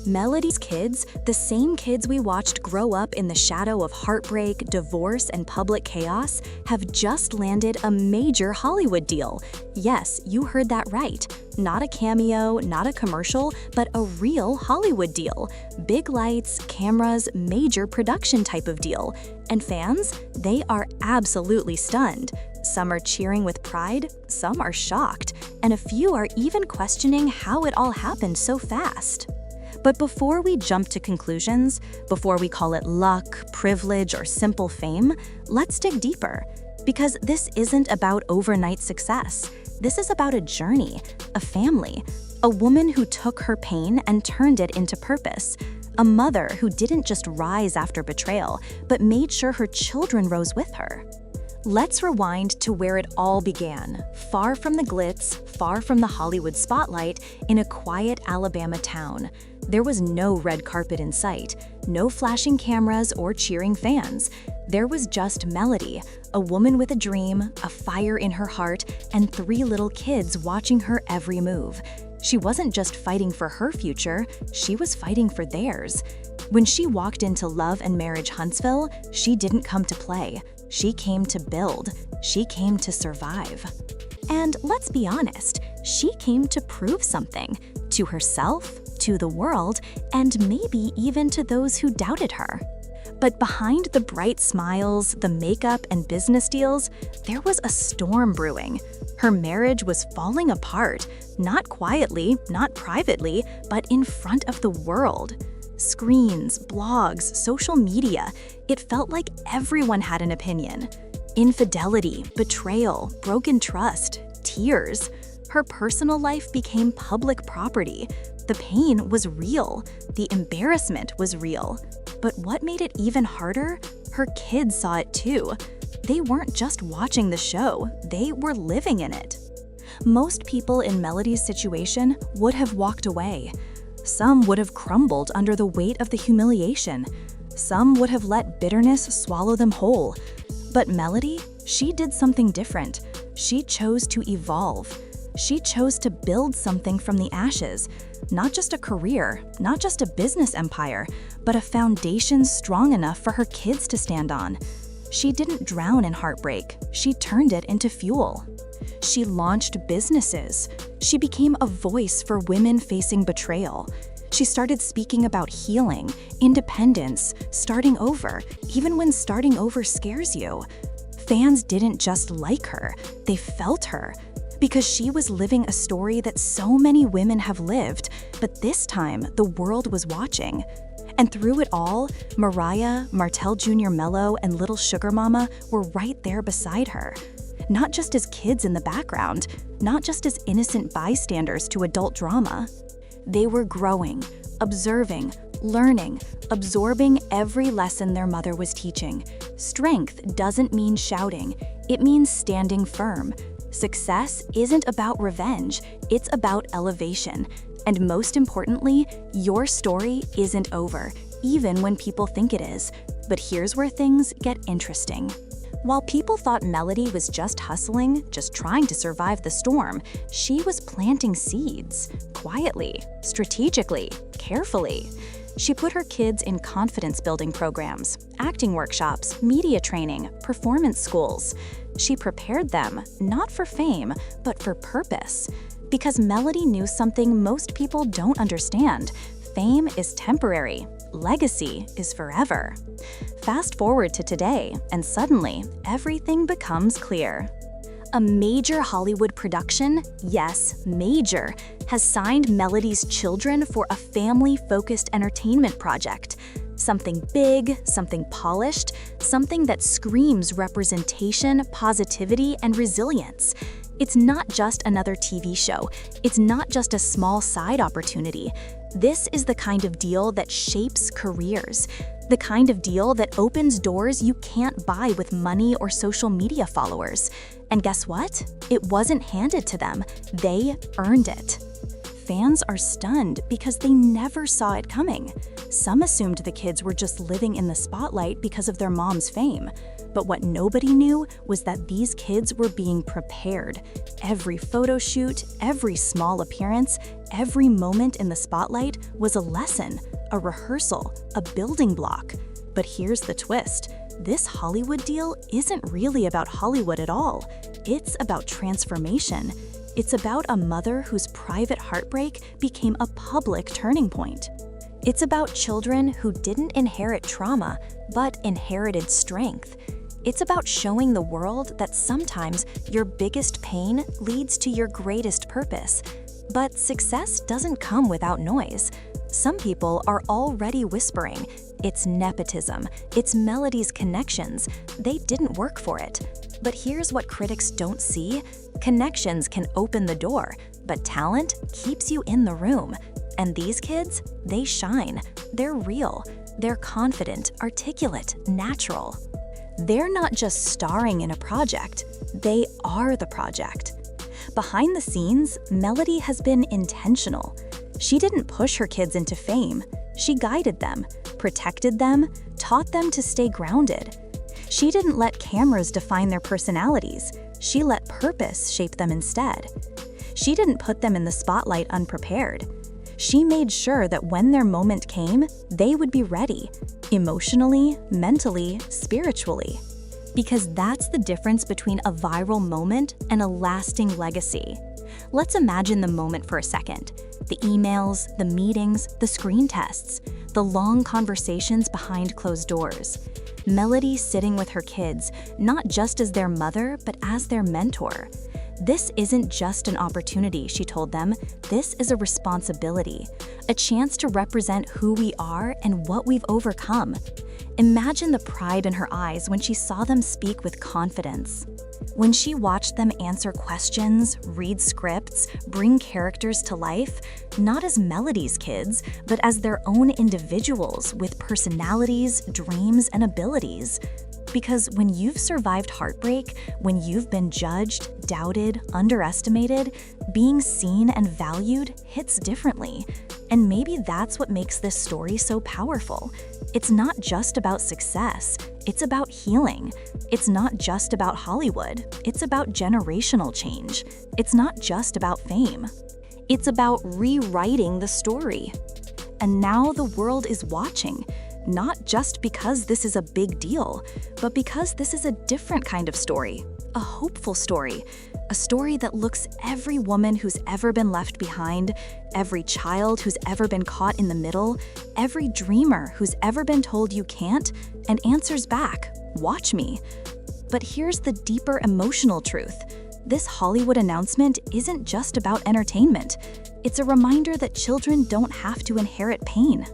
Melody's kids, the same kids we watched grow up in the shadow of heartbreak, divorce, and public chaos, have just landed a major Hollywood deal. Yes, you heard that right. Not a cameo, not a commercial, but a real Hollywood deal. Big lights, cameras, major production type of deal. And fans, they are absolutely stunned. Some are cheering with pride, some are shocked, and a few are even questioning how it all happened so fast. But before we jump to conclusions, before we call it luck, privilege, or simple fame, let's dig deeper. Because this isn't about overnight success. This is about a journey, a family, a woman who took her pain and turned it into purpose, a mother who didn't just rise after betrayal, but made sure her children rose with her. Let's rewind to where it all began, far from the glitz, far from the Hollywood spotlight, in a quiet Alabama town. There was no red carpet in sight, no flashing cameras or cheering fans. There was just Melody, a woman with a dream, a fire in her heart, and 3 little kids watching her every move. She wasn't just fighting for her future, she was fighting for theirs. When she walked into Love and Marriage Huntsville, she didn't come to play. She came to build. She came to survive. And let's be honest, she came to prove something to herself, to the world, and maybe even to those who doubted her. But behind the bright smiles, the makeup, and business deals, there was a storm brewing. Her marriage was falling apart, not quietly, not privately, but in front of the world. Screens, blogs, social media, it felt like everyone had an opinion. Infidelity, betrayal, broken trust, tears. Her personal life became public property. The pain was real. The embarrassment was real. But what made it even harder? Her kids saw it too. They weren't just watching the show, they were living in it. Most people in Melody's situation would have walked away. Some would have crumbled under the weight of the humiliation. Some would have let bitterness swallow them whole. But Melody, she did something different. She chose to evolve. She chose to build something from the ashes. Not just a career, not just a business empire, but a foundation strong enough for her kids to stand on. She didn't drown in heartbreak. She turned it into fuel. She launched businesses. She became a voice for women facing betrayal. She started speaking about healing, independence, starting over, even when starting over scares you. Fans didn't just like her, they felt her. Because she was living a story that so many women have lived, but this time the world was watching. And through it all, Mariah, Martell Jr. Mello, and Little Sugar Mama were right there beside her. Not just as kids in the background, not just as innocent bystanders to adult drama. They were growing, observing, learning, absorbing every lesson their mother was teaching. Strength doesn't mean shouting, it means standing firm. Success isn't about revenge, it's about elevation. And most importantly, your story isn't over, even when people think it is. But here's where things get interesting. While people thought Melody was just hustling, just trying to survive the storm, she was planting seeds, quietly, strategically, carefully. She put her kids in confidence-building programs, acting workshops, media training, performance schools. She prepared them, not for fame, but for purpose. Because Melody knew something most people don't understand. Fame is temporary. Legacy is forever. Fast forward to today, and suddenly, everything becomes clear. A major Hollywood production, yes, major, has signed Melody's children for a family-focused entertainment project. Something big, something polished, something that screams representation, positivity, and resilience. It's not just another TV show. It's not just a small side opportunity. This is the kind of deal that shapes careers. The kind of deal that opens doors you can't buy with money or social media followers. And guess what? It wasn't handed to them. They earned it. fans are stunned because they never saw it coming. Some assumed the kids were just living in the spotlight because of their mom's fame. But what nobody knew was that these kids were being prepared. Every photo shoot, every small appearance, every moment in the spotlight was a lesson, a rehearsal, a building block. But here's the twist. This Hollywood deal isn't really about Hollywood at all. It's about transformation. It's about a mother whose private heartbreak became a public turning point. It's about children who didn't inherit trauma, but inherited strength. It's about showing the world that sometimes your biggest pain leads to your greatest purpose. But success doesn't come without noise. Some people are already whispering, it's nepotism, it's Melody's connections, they didn't work for it. But here's what critics don't see. Connections can open the door, but talent keeps you in the room. And these kids, they shine. They're real. They're confident, articulate, natural. They're not just starring in a project, they are the project. Behind the scenes, Melody has been intentional. She didn't push her kids into fame. She guided them, protected them, taught them to stay grounded. She didn't let cameras define their personalities. She let purpose shape them instead. She didn't put them in the spotlight unprepared. She made sure that when their moment came, they would be ready, emotionally, mentally, spiritually. Because that's the difference between a viral moment and a lasting legacy. Let's imagine the moment for a second. The emails, the meetings, the screen tests, the long conversations behind closed doors. Melody sitting with her kids, not just as their mother, but as their mentor. This isn't just an opportunity, she told them. This is a responsibility, a chance to represent who we are and what we've overcome. Imagine the pride in her eyes when she saw them speak with confidence. When she watched them answer questions, read scripts, bring characters to life, not as Melody's kids, but as their own individuals with personalities, dreams, and abilities. Because when you've survived heartbreak, when you've been judged, doubted, underestimated, being seen and valued hits differently. And maybe that's what makes this story so powerful. It's not just about success, it's about healing. It's not just about Hollywood, it's about generational change. It's not just about fame. It's about rewriting the story. And now the world is watching. Not just because this is a big deal, but because this is a different kind of story, a hopeful story, a story that looks every woman who's ever been left behind, every child who's ever been caught in the middle, every dreamer who's ever been told you can't, and answers back, watch me. But here's the deeper emotional truth. This Hollywood announcement isn't just about entertainment. It's a reminder that children don't have to inherit pain.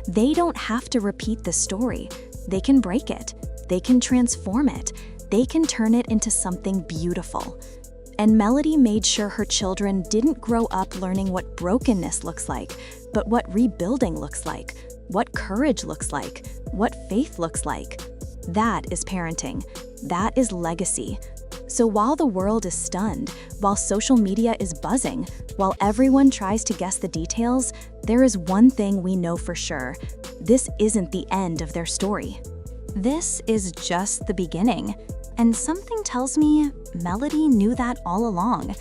They don't have to repeat the story. They can break it. They can transform it. They can turn it into something beautiful. And Melody made sure her children didn't grow up learning what brokenness looks like, but what rebuilding looks like, what courage looks like, what faith looks like. That is parenting. That is legacy. So while the world is stunned, while social media is buzzing, while everyone tries to guess the details, there is one thing we know for sure. This isn't the end of their story. This is just the beginning. And something tells me Melody knew that all along.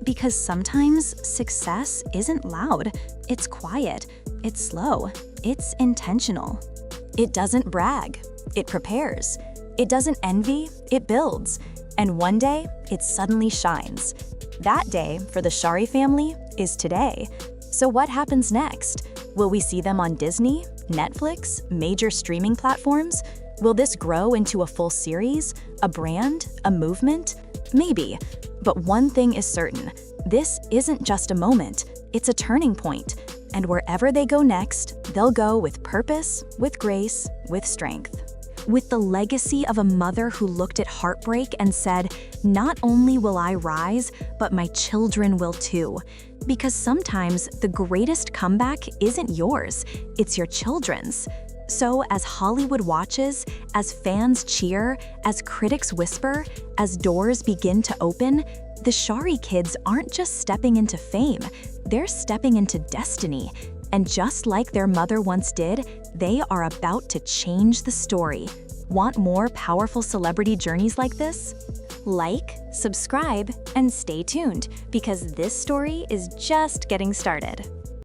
Because sometimes success isn't loud, it's quiet, it's slow, it's intentional. It doesn't brag, it prepares. It doesn't envy, it builds. And one day, it suddenly shines. That day, for the Shari family, is today. So what happens next? Will we see them on Disney, Netflix, major streaming platforms? Will this grow into a full series, a brand, a movement? Maybe. But one thing is certain. This isn't just a moment. It's a turning point. And wherever they go next, they'll go with purpose, with grace, with strength. With the legacy of a mother who looked at heartbreak and said, "Not only will I rise, but my children will too." Because sometimes the greatest comeback isn't yours, it's your children's. So as Hollywood watches, as fans cheer, as critics whisper, as doors begin to open, The Shari kids aren't just stepping into fame, they're stepping into destiny. And just like their mother once did, they are about to change the story. Want more powerful celebrity journeys like this? Like, subscribe, and stay tuned, because this story is just getting started.